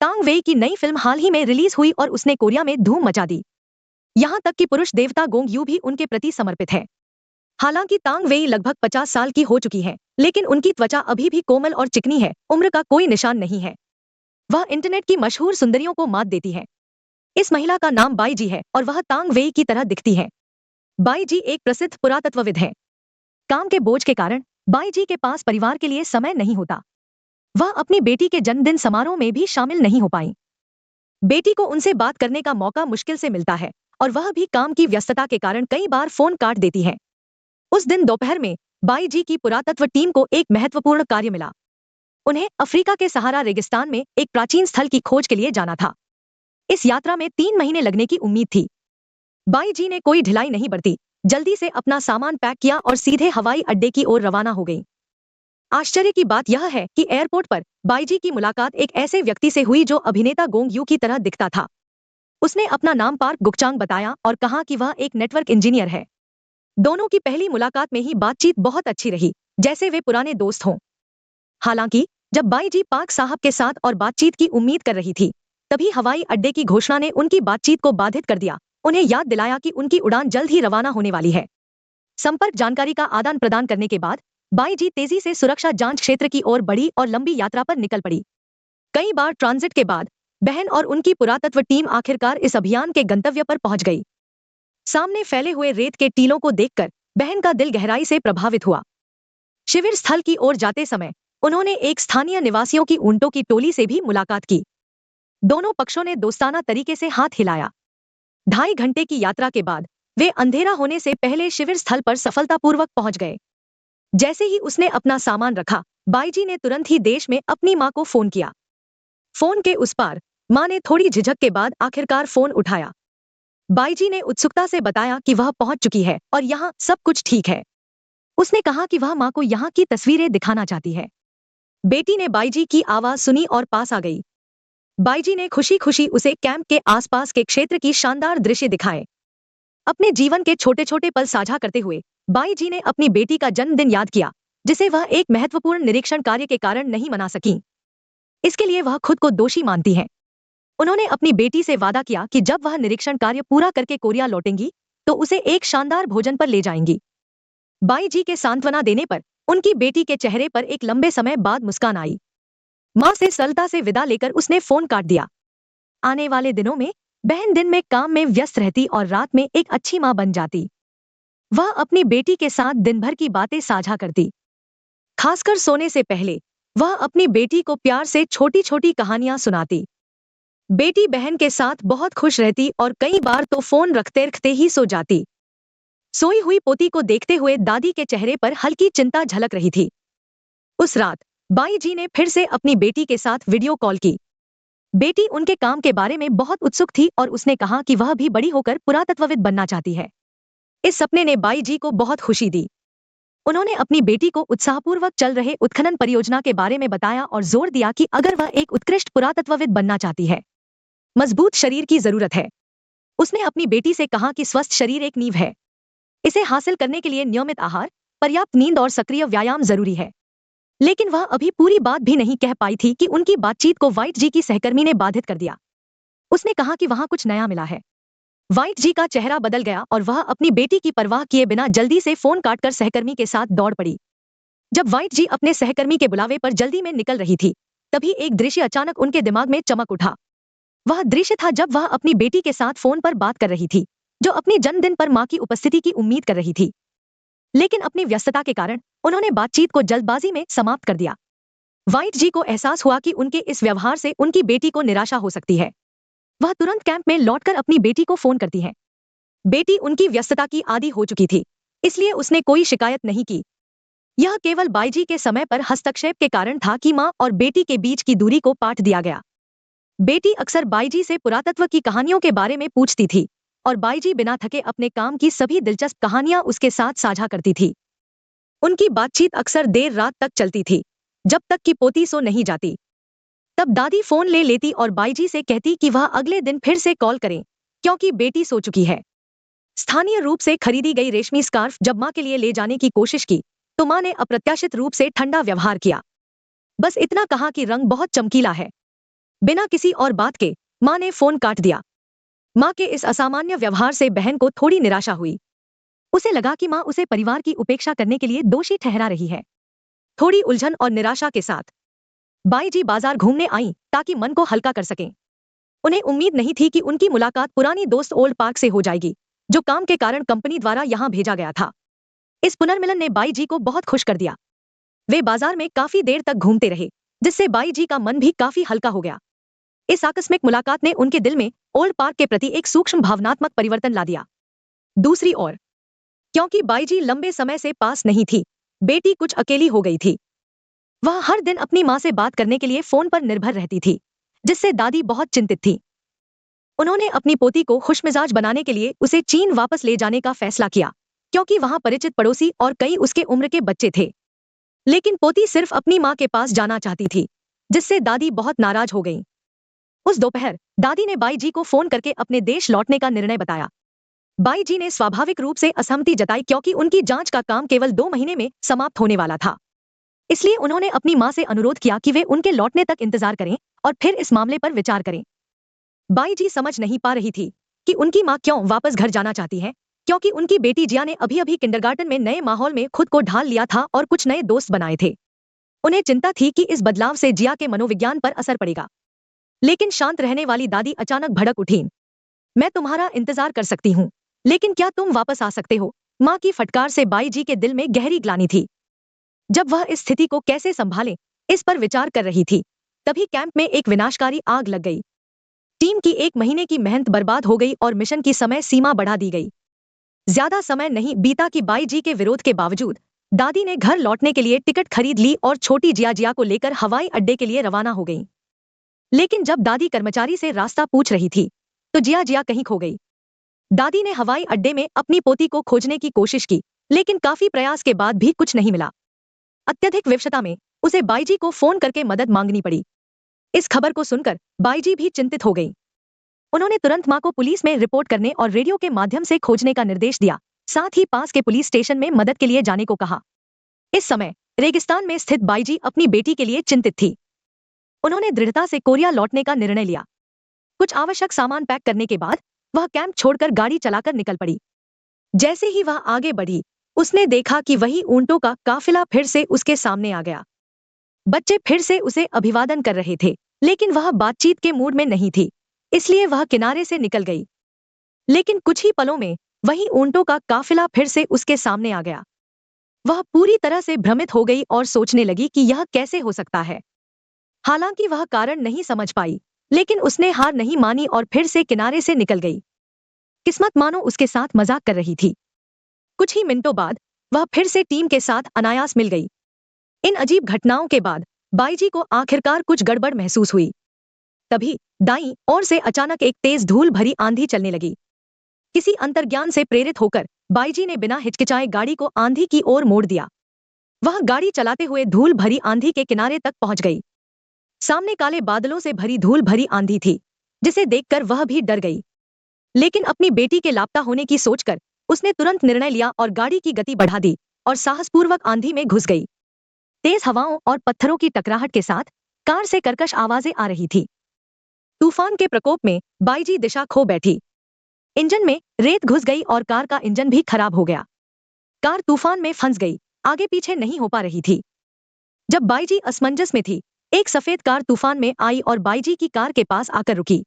तांग वेई की नई फिल्म हाल ही में रिलीज हुई और उसने कोरिया में धूम मचा दी। यहाँ तक कि पुरुष देवता गोंग यू भी उनके प्रति समर्पित है। हालांकि तांग वेई लगभग 50 साल की हो चुकी हैं, लेकिन उनकी त्वचा अभी भी कोमल और चिकनी है, उम्र का कोई निशान नहीं है। वह इंटरनेट की मशहूर सुंदरियों को मात देती है। इस महिला का नाम बाई जी है और वह तांग वेई की तरह दिखती है। बाई जी एक प्रसिद्ध पुरातत्वविद हैं। काम के बोझ के कारण बाई जी के पास परिवार के लिए समय नहीं होता। वह अपनी बेटी के जन्मदिन समारोह में भी शामिल नहीं हो पाई। बेटी को उनसे बात करने का मौका मुश्किल से मिलता है और वह भी काम की व्यस्तता के कारण कई बार फोन काट देती है। उस दिन दोपहर में बाई जी की पुरातत्व टीम को एक महत्वपूर्ण कार्य मिला। उन्हें अफ्रीका के सहारा रेगिस्तान में एक प्राचीन स्थल की खोज के लिए जाना था। इस यात्रा में 3 महीने लगने की उम्मीद थी। बाई जी ने कोई ढिलाई नहीं बरती, जल्दी से अपना सामान पैक किया और सीधे हवाई अड्डे की ओर रवाना हो गई। आश्चर्य की बात यह है कि एयरपोर्ट पर बाई जी की मुलाकात एक ऐसे व्यक्ति से हुई जो अभिनेता गोंग यू की तरह दिखता था। उसने अपना नाम पार्क गुकचांग बताया और कहा कि वह एक नेटवर्क इंजीनियर है। दोनों की पहली मुलाकात में ही बातचीत बहुत अच्छी रही, जैसे वे पुराने दोस्त हों। हालांकि जब बाई जी पार्क साहब के साथ और बातचीत की उम्मीद कर रही थी, तभी हवाई अड्डे की घोषणा ने उनकी बातचीत को बाधित कर दिया, उन्हें याद दिलाया कि उनकी उड़ान जल्द ही रवाना होने वाली है। संपर्क जानकारी का आदान प्रदान करने के बाद बाई जी तेजी से सुरक्षा जांच क्षेत्र की ओर बढ़ी और लंबी यात्रा पर निकल पड़ी। कई बार ट्रांजिट के बाद बहन और उनकी पुरातत्व टीम आखिरकार इस अभियान के गंतव्य पर पहुंच गई। सामने फैले हुए रेत के टीलों को देखकर बहन का दिल गहराई से प्रभावित हुआ। शिविर स्थल की ओर जाते समय उन्होंने एक स्थानीय निवासियों की ऊंटों की टोली से भी मुलाकात की। दोनों पक्षों ने दोस्ताना तरीके से हाथ हिलाया। 2.5 घंटे की यात्रा के बाद वे अंधेरा होने से पहले शिविर स्थल पर सफलतापूर्वक पहुंच गए। जैसे ही उसने अपना सामान रखा, बाई जी ने तुरंत ही देश में अपनी मां को फोन किया। फोन के उस पार मां ने थोड़ी झिझक के बाद आखिरकार फोन उठाया। बाई जी ने उत्सुकता से बताया कि वह पहुंच चुकी है और यहाँ सब कुछ ठीक है। उसने कहा कि वह मां को यहाँ की तस्वीरें दिखाना चाहती है। बेटी ने बाई जी की आवाज सुनी और पास आ गई। बाई जी ने खुशी खुशी उसे कैंप के आसपास के क्षेत्र की शानदार दृश्य दिखाए। अपने जीवन के छोटे छोटे पल साझा करते हुए बाई जी ने अपनी बेटी का जन्मदिन याद किया, जिसे वह एक महत्वपूर्ण निरीक्षण कार्य के कारण नहीं मना सकी। इसके लिए वह खुद को दोषी मानती हैं। उन्होंने अपनी बेटी से वादा किया कि जब वह निरीक्षण कार्य पूरा करके कोरिया लौटेंगी तो उसे एक शानदार भोजन पर ले जाएंगी। बाई जी के सांत्वना देने पर उनकी बेटी के चेहरे पर एक लंबे समय बाद मुस्कान आई। मां से सरलता से विदा लेकर उसने फोन काट दिया। आने वाले दिनों में बहन दिन में काम में व्यस्त रहती और रात में एक अच्छी मां बन जाती। वह अपनी बेटी के साथ दिन भर की बातें साझा करती। खासकर सोने से पहले वह अपनी बेटी को प्यार से छोटी छोटी कहानियां सुनाती। बेटी बहन के साथ बहुत खुश रहती और कई बार तो फोन रखते रखते ही सो जाती। सोई हुई पोती को देखते हुए दादी के चेहरे पर हल्की चिंता झलक रही थी। उस रात बाई जी ने फिर से अपनी बेटी के साथ वीडियो कॉल की। बेटी उनके काम के बारे में बहुत उत्सुक थी और उसने कहा कि वह भी बड़ी होकर पुरातत्वविद बनना चाहती है। इस सपने ने बाई जी को बहुत खुशी दी। उन्होंने अपनी बेटी को उत्साहपूर्वक चल रहे उत्खनन परियोजना के बारे में बताया और जोर दिया कि अगर वह एक उत्कृष्ट पुरातत्वविद बनना चाहती है, मजबूत शरीर की जरूरत है। उसने अपनी बेटी से कहा कि स्वस्थ शरीर एक नींव है। इसे हासिल करने के लिए नियमित आहार, पर्याप्त नींद और सक्रिय व्यायाम जरूरी है। लेकिन वह अभी पूरी बात भी नहीं कह पाई थी कि उनकी बातचीत को वाइट जी की सहकर्मी ने बाधित कर दिया। उसने कहा कि वहां कुछ नया मिला है। वाइट जी का चेहरा बदल गया और वह अपनी बेटी की परवाह किए बिना जल्दी से फोन काटकर सहकर्मी के साथ दौड़ पड़ी। जब वाइट जी अपने सहकर्मी के बुलावे पर जल्दी में निकल रही थी, तभी एक दृश्य अचानक उनके दिमाग में चमक उठा। वह दृश्य था जब वह अपनी बेटी के साथ फोन पर बात कर रही थी, जो अपने जन्मदिन पर मां की उपस्थिति की उम्मीद कर रही थी। लेकिन अपनी व्यस्तता के कारण उन्होंने बातचीत को जल्दबाजी में समाप्त कर दिया। वाइट जी को एहसास हुआ कि उनके इस व्यवहार से उनकी बेटी को निराशा हो सकती है। वह तुरंत कैंप में लौटकर अपनी बेटी को फोन करती है। बेटी उनकी व्यस्तता की आदी हो चुकी थी, इसलिए उसने कोई शिकायत नहीं की। यह केवल बाई जी के समय पर हस्तक्षेप के कारण था कि मां और बेटी के बीच की दूरी को पाट दिया गया। बेटी अक्सर बाई जी से पुरातत्व की कहानियों के बारे में पूछती थी और बाई जी बिना थके अपने काम की सभी दिलचस्प कहानियां उसके साथ साझा करती थी। उनकी बातचीत अक्सर देर रात तक चलती थी, जब तक कि पोती सो नहीं जाती। तब दादी फोन ले लेती और बाई जी से कहती कि वह अगले दिन फिर से कॉल करें, क्योंकि बेटी सो चुकी है। स्थानीय रूप से खरीदी गई रेशमी स्कार्फ जब मां के लिए ले जाने की कोशिश की, तो मां ने अप्रत्याशित रूप से ठंडा व्यवहार किया। बस इतना कहा कि रंग बहुत चमकीला है। बिना किसी और बात के माँ ने फोन काट दिया। माँ के इस असामान्य व्यवहार से बहन को थोड़ी निराशा हुई। उसे लगा कि माँ उसे परिवार की उपेक्षा करने के लिए दोषी ठहरा रही है। थोड़ी उलझन और निराशा के साथ बाई जी बाजार घूमने आईं ताकि मन को हल्का कर सकें। उन्हें उम्मीद नहीं थी कि उनकी मुलाकात पुरानी दोस्त ओल्ड पार्क से हो जाएगी, जो काम के कारण कंपनी द्वारा यहाँ भेजा गया था। इस पुनर्मिलन ने बाई जी को बहुत खुश कर दिया। वे बाजार में काफी देर तक घूमते रहे, जिससे बाई जी का मन भी काफी हल्का हो गया। इस आकस्मिक मुलाकात ने उनके दिल में ओल्ड पार्क के प्रति एक सूक्ष्म भावनात्मक परिवर्तन ला दिया। दूसरी ओर, क्योंकि बाई जी लंबे समय से पास नहीं थी, बेटी कुछ अकेली हो गई थी। वह हर दिन अपनी माँ से बात करने के लिए फोन पर निर्भर रहती थी, जिससे दादी बहुत चिंतित थी। उन्होंने अपनी पोती को खुशमिजाज बनाने के लिए उसे चीन वापस ले जाने का फैसला किया, क्योंकि वहां परिचित पड़ोसी और कई उसके उम्र के बच्चे थे। लेकिन पोती सिर्फ अपनी माँ के पास जाना चाहती थी, जिससे दादी बहुत नाराज हो गईं। उस दोपहर दादी ने बाई जी को फोन करके अपने देश लौटने का निर्णय बताया। बाई जी ने स्वाभाविक रूप से असहमति जताई, क्योंकि उनकी जांच का काम केवल 2 महीने में समाप्त होने वाला था। इसलिए उन्होंने अपनी माँ से अनुरोध किया कि वे उनके लौटने तक इंतजार करें और फिर इस मामले पर विचार करें। बाई जी समझ नहीं पा रही थी कि उनकी माँ क्यों वापस घर जाना चाहती है, क्योंकि उनकी बेटी जिया ने अभी अभी किंडरगार्टन में नए माहौल में खुद को ढाल लिया था और कुछ नए दोस्त बनाए थे। उन्हें चिंता थी कि इस बदलाव से जिया के मनोविज्ञान पर असर पड़ेगा। लेकिन शांत रहने वाली दादी अचानक भड़क उठी। मैं तुम्हारा इंतजार कर सकती हूँ, लेकिन क्या तुम वापस आ सकते हो? माँ की फटकार से बाई जी के दिल में गहरी ग्लानि थी। जब वह इस स्थिति को कैसे संभाले, इस पर विचार कर रही थी, तभी कैंप में एक विनाशकारी आग लग गई। टीम की 1 महीने की मेहनत बर्बाद हो गई और मिशन की समय सीमा बढ़ा दी गई। ज्यादा समय नहीं बीता कि बाई जी के विरोध के बावजूद दादी ने घर लौटने के लिए टिकट खरीद ली और छोटी जिया को लेकर हवाई अड्डे के लिए रवाना हो गई। लेकिन जब दादी कर्मचारी से रास्ता पूछ रही थी, तो जिया कहीं खो गई। दादी ने हवाई अड्डे में अपनी पोती को खोजने की कोशिश की, लेकिन काफी प्रयास के बाद भी कुछ नहीं मिला। अत्यधिक विवशता में उसे बाई जी को फोन करके मदद मांगनी पड़ी। इस खबर को सुनकर बाई जी भी चिंतित हो गई। उन्होंने तुरंत मां को पुलिस में रिपोर्ट करने और रेडियो के माध्यम से खोजने का निर्देश दिया, साथ ही पास के पुलिस स्टेशन में मदद के लिए जाने को कहा। इस समय रेगिस्तान में स्थित बाई जी अपनी बेटी के लिए चिंतित थी। उन्होंने दृढ़ता से कोरिया लौटने का निर्णय लिया। कुछ आवश्यक सामान पैक करने के बाद वह कैंप छोड़कर गाड़ी चलाकर निकल पड़ी। जैसे ही वह आगे बढ़ी, उसने देखा कि वही ऊंटों का काफिला फिर से उसके सामने आ गया। बच्चे फिर से उसे अभिवादन कर रहे थे, लेकिन वह बातचीत के मूड में नहीं थी, इसलिए वह किनारे से निकल गई। लेकिन कुछ ही पलों में वही ऊंटों का काफिला फिर से उसके सामने आ गया। वह पूरी तरह से भ्रमित हो गई और सोचने लगी कि यह कैसे हो सकता है। हालांकि वह कारण नहीं समझ पाई, लेकिन उसने हार नहीं मानी और फिर से किनारे से निकल गई। किस्मत मानो उसके साथ मजाक कर रही थी। कुछ ही मिनटों बाद वह फिर से टीम के साथ अनायास मिल गई। इन अजीब घटनाओं के बाद बाई जी को आखिरकार कुछ गड़बड़ महसूस हुई। तभी दाईं ओर से अचानक एक तेज धूल भरी आंधी चलने लगी। किसी अंतर्ज्ञान से प्रेरित होकर बाई जी ने बिना हिचकिचाए गाड़ी को आंधी की ओर मोड़ दिया। वह गाड़ी चलाते हुए धूल भरी आंधी के किनारे तक पहुंच गई। सामने काले बादलों से भरी धूल भरी आंधी थी, जिसे देखकर वह भी डर गई। लेकिन अपनी बेटी के लापता होने की सोचकर उसने तुरंत निर्णय लिया और गाड़ी की गति बढ़ा दी और साहसपूर्वक आंधी में घुस गई। तेज हवाओं और पत्थरों की टकराहट के साथ कार से कर्कश आवाजें आ रही थी। तूफान के प्रकोप में बाई जी दिशा खो बैठी। इंजन में रेत घुस गई और कार का इंजन भी खराब हो गया। कार तूफान में फंस गई, आगे पीछे नहीं हो पा रही थी। जब बाई जी असमंजस में थी, एक सफेद कार तूफान में आई और बाई जी की कार के पास आकर रुकी।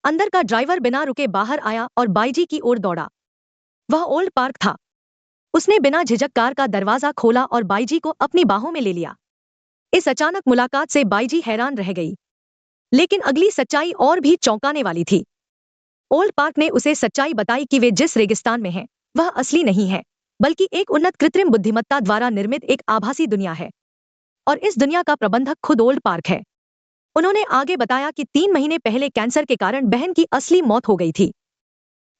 अंदर का ड्राइवर बिना रुके बाहर आया और बाई जी की ओर दौड़ा। वह ओल्ड पार्क था। उसने बिना झिझक कार का दरवाजा खोला और बाई जी को अपनी बाहों में ले लिया। इस अचानक मुलाकात से बाई जी हैरान रह गई, लेकिन अगली सच्चाई और भी चौंकाने वाली थी। ओल्ड पार्क ने उसे सच्चाई बताई कि वे जिस रेगिस्तान में हैं, वह असली नहीं है, बल्कि एक उन्नत कृत्रिम बुद्धिमत्ता द्वारा निर्मित एक आभासी दुनिया है, और इस दुनिया का प्रबंधक खुद ओल्ड पार्क है। उन्होंने आगे बताया कि 3 महीने पहले कैंसर के कारण बहन की असली मौत हो गई थी।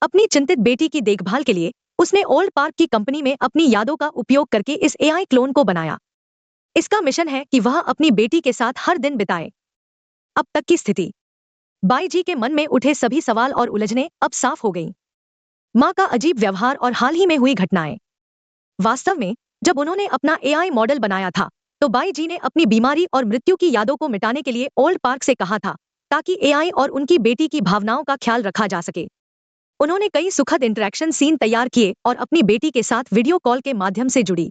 अपनी चिंतित बेटी की देखभाल के लिए उसने ओल्ड पार्क की कंपनी में अपनी यादों का उपयोग करके इस एआई क्लोन को बनाया। इसका मिशन है कि वह अपनी बेटी के साथ हर दिन बिताए। अब तक की स्थिति। बाई जी के मन में उठे सभी सवाल और उलझनें अब साफ हो गईं। माँ का अजीब व्यवहार और हाल ही में हुई घटनाएं। वास्तव में जब उन्होंने अपना एआई मॉडल बनाया था, तो बाई जी ने अपनी बीमारी और मृत्यु की यादों को मिटाने के लिए ओल्ड पार्क से कहा था ताकि एआई और उनकी बेटी की भावनाओं का ख्याल रखा जा सके। उन्होंने कई सुखद इंटरेक्शन सीन तैयार किए और अपनी बेटी के साथ वीडियो कॉल के माध्यम से जुड़ी।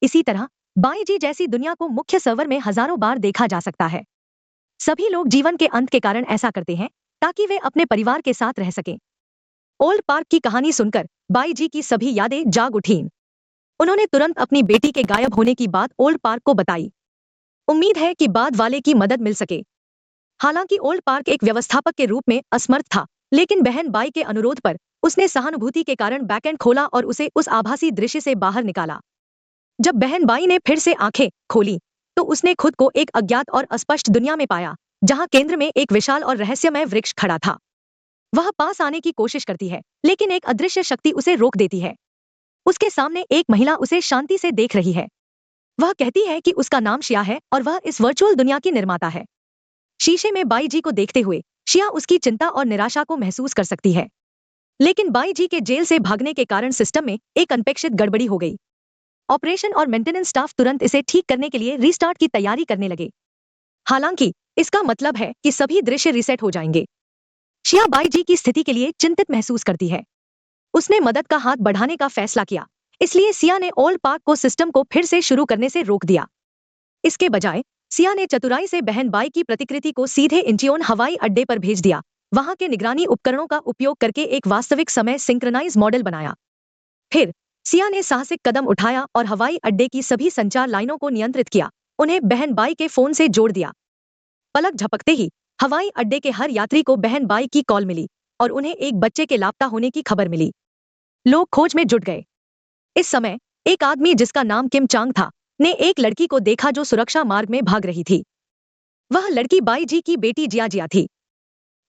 इसी तरह बाईजी जैसी दुनिया को मुख्य सर्वर में हजारों बार देखा जा सकता है। सभी लोग जीवन के अंत के कारण ऐसा करते हैं ताकि वे अपने परिवार के साथ रह सकें। ओल्ड पार्क की कहानी सुनकर बाईजी की सभी यादें जाग उठीं। उन्होंने तुरंत अपनी बेटी के गायब होने की बात ओल्ड पार्क को बताई। उम्मीद है कि बाद वाले की मदद मिल सके। हालांकि ओल्ड पार्क एक व्यवस्थापक के रूप में असमर्थ था, लेकिन बहन बाई के अनुरोध पर उसने सहानुभूति के कारण बैकएंड खोला और उसे उस आभासी दृश्य से बाहर निकाला। जब बहन बाई ने फिर से आंखें खोली तो उसने खुद को एक अज्ञात और अस्पष्ट दुनिया में पाया, जहां केंद्र में एक विशाल और रहस्यमय वृक्ष खड़ा था। वह पास आने की कोशिश करती है, लेकिन एक अदृश्य शक्ति उसे रोक देती है। उसके सामने एक महिला उसे शांति से देख रही है। वह कहती है कि उसका नाम शिया है और वह इस वर्चुअल दुनिया की निर्माता है। शीशे में बाईजी को देखते हुए शिया उसकी चिंता और निराशा को महसूस कर सकती है। लेकिन बाईजी के जेल से भागने के कारण सिस्टम में एक अनपेक्षित गड़बड़ी हो गई। ऑपरेशन और मेंटेनेंस स्टाफ तुरंत इसे ठीक करने के लिए रीस्टार्ट की तैयारी करने लगे। हालांकि इसका मतलब है कि सभी दृश्य रीसेट हो जाएंगे। शिया बाईजी की स्थिति के लिए चिंतित महसूस करती है। उसने मदद का हाथ बढ़ाने का फैसला किया, इसलिए सिया ने ओल्ड पार्क को सिस्टम को फिर से शुरू करने से रोक दिया। इसके बजाय सिया ने चतुराई से बहन बाई की प्रतिकृति को सीधे इंचियोन हवाई अड्डे पर भेज दिया। वहां के निगरानी उपकरणों का उपयोग करके एक वास्तविक समय सिंक्रोनाइज मॉडल बनाया। फिर सिया ने साहसिक कदम उठाया और हवाई अड्डे की सभी संचार लाइनों को नियंत्रित किया, उन्हें बहन बाई के फोन से जोड़ दिया। पलक झपकते ही हवाई अड्डे के हर यात्री को बहन बाई की कॉल मिली और उन्हें एक बच्चे के लापता होने की खबर मिली। लोग खोज में जुट गए। इस समय एक आदमी जिसका नाम किम चांग था ने एक लड़की को देखा जो सुरक्षा मार्ग में भाग रही थी। वह लड़की बाईजी की बेटी जिया जिया थी।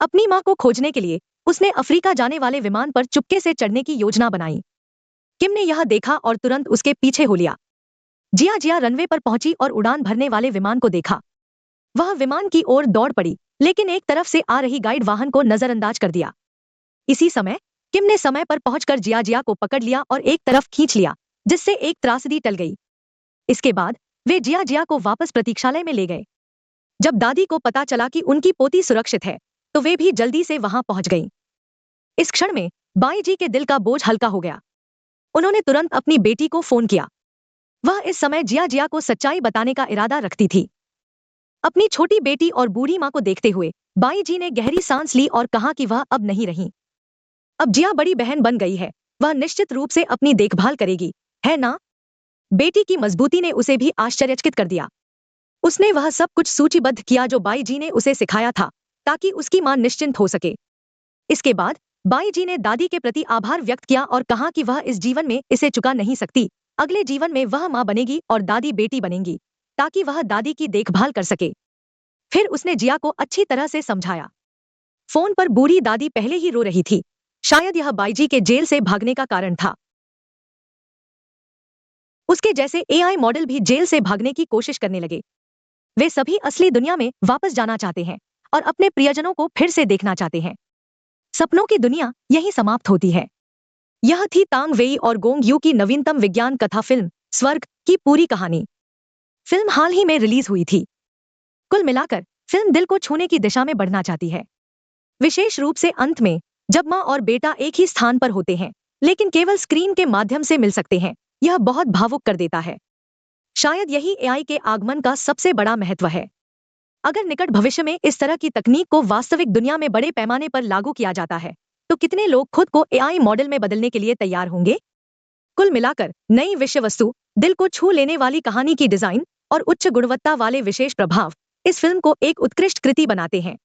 अपनी मां को खोजने के लिए उसने अफ्रीका जाने वाले विमान पर चुपके से चढ़ने की योजना बनाई। किम ने यह देखा और तुरंत उसके पीछे हो लिया। जिया जिया रनवे पर पहुंची और उड़ान भरने वाले विमान को देखा। वह विमान की ओर दौड़ पड़ी, लेकिन एक तरफ से आ रही गाइड वाहन को नजरअंदाज कर दिया। इसी समय किम ने समय पर पहुंचकर जिया जिया को पकड़ लिया और एक तरफ खींच लिया, जिससे एक त्रासदी टल गई। इसके बाद वे जिया जिया को वापस प्रतीक्षालय में ले गए। जब दादी को पता चला कि उनकी पोती सुरक्षित है, तो वे भी जल्दी से वहां पहुंच गईं। इस क्षण में बाईजी के दिल का बोझ हल्का हो गया। उन्होंने तुरंत अपनी बेटी को फोन किया। वह इस समय जिया जिया को सच्चाई बताने का इरादा रखती थी। अपनी छोटी बेटी और बूढ़ी मां को देखते हुए बाईजी ने गहरी सांस ली और कहा कि वह अब नहीं रही। अब जिया बड़ी बहन बन गई है, वह निश्चित रूप से अपनी देखभाल करेगी, है ना? बेटी की मजबूती ने उसे भी आश्चर्यचकित कर दिया। उसने वह सब कुछ सूचीबद्ध किया जो बाईजी ने उसे सिखाया था, ताकि उसकी मां निश्चिंत हो सके। इसके बाद बाईजी ने दादी के प्रति आभार व्यक्त किया और कहा कि वह इस जीवन में इसे चुका नहीं सकती। अगले जीवन में वह मां बनेगी और दादी बेटी बनेंगी, ताकि वह दादी की देखभाल कर सके। फिर उसने जिया को अच्छी तरह से समझाया। फोन पर बूढ़ी दादी पहले ही रो रही थी। शायद यह बाईजी के जेल से भागने का कारण था। उसके जैसे एआई मॉडल भी जेल से भागने की कोशिश करने लगे। वे सभी असली दुनिया में वापस जाना चाहते हैं और अपने प्रियजनों को फिर से देखना चाहते हैं। सपनों की दुनिया यही समाप्त होती है। यह थी तांग वेई और गोंग यू की नवीनतम विज्ञान कथा फिल्म स्वर्ग की पूरी कहानी। फिल्म हाल ही में रिलीज हुई थी। कुल मिलाकर फिल्म दिल को छूने की दिशा में बढ़ना चाहती है, विशेष रूप से अंत में जब मां और बेटा एक ही स्थान पर होते हैं, लेकिन केवल स्क्रीन के माध्यम से मिल सकते हैं। यह बहुत भावुक कर देता है। शायद यही एआई के आगमन का सबसे बड़ा महत्व है। अगर निकट भविष्य में इस तरह की तकनीक को वास्तविक दुनिया में बड़े पैमाने पर लागू किया जाता है, तो कितने लोग खुद को एआई मॉडल में बदलने के लिए तैयार होंगे? कुल मिलाकर नई विषय वस्तु, दिल को छू लेने वाली कहानी की डिजाइन और उच्च गुणवत्ता वाले विशेष प्रभाव इस फिल्म को एक उत्कृष्ट कृति बनाते हैं।